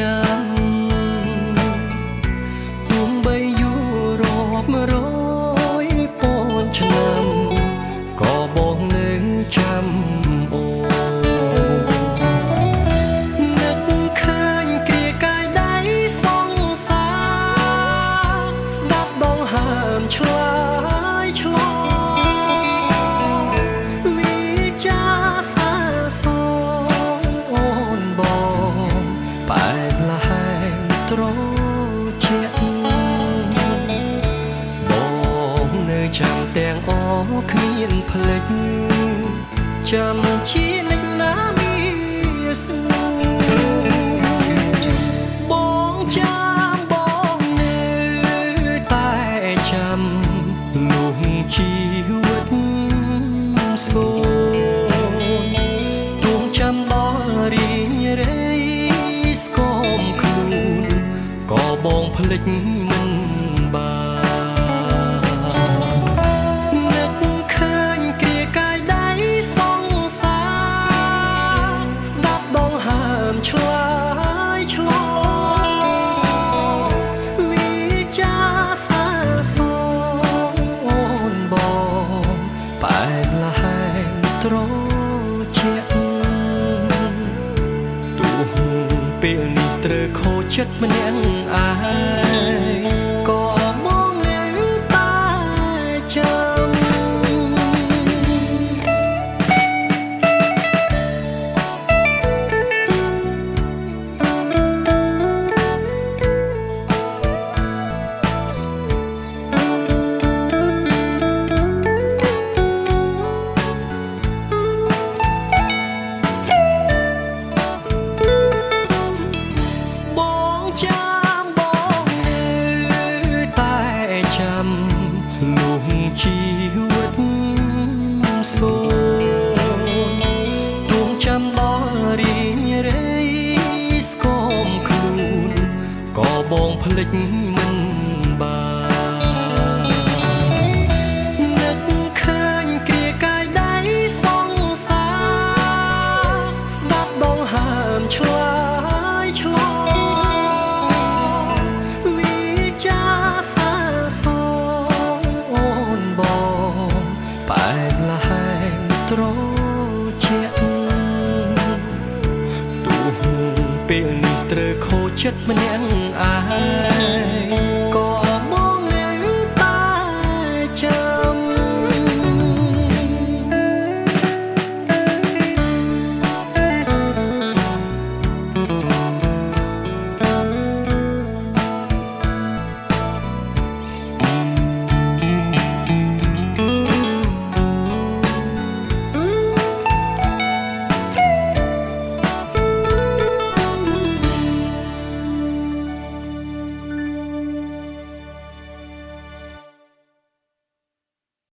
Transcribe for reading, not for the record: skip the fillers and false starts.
ចាំទោះបីយូររាប់រយពាន់ឆ្នាំក៏បងនៅចាំអូនឹកឃើញគ្រាកាយដៃសងសាស្ដាប់ដងហើមឆ្លើយឆ្លងវិចាសាសូនអូនបងបែបលហែងត្រជាបងនៅចាំទាំងអគ្មានភ្លេចចាំជានិច្ចណាមានស្នូបងចាំបងនៅតែចាំលុះជីវិតសូនទោះចាំដល់រីងរៃស្គមខ្លួនក៏បងភ្លេចមិនបាននឹកឃើញគ្រាកាយដៃសងសាស្ដាប់ដងហើមឆ្លើយឆ្លងវិចាសាសូនអូនបងបែបលហែងត្រជាទោះពេលនេះត្រូវខូចចិត្តម្នាក់ឯងក៏មកនៅតែចាំលុះជីវិតសូនទោះចាំដល់រីងរៃស្គមខ្លួនក៏បងភ្លេចមិនបាននឹកឃើញគ្រាកាយដៃសងសាស្ដាប់ដងហើមឆ្លើយឆ្លងវិចាសាបែបលហែងត្រជាទោះពេលនេះត្រូវខូចចិត្តម្នាក់ឯង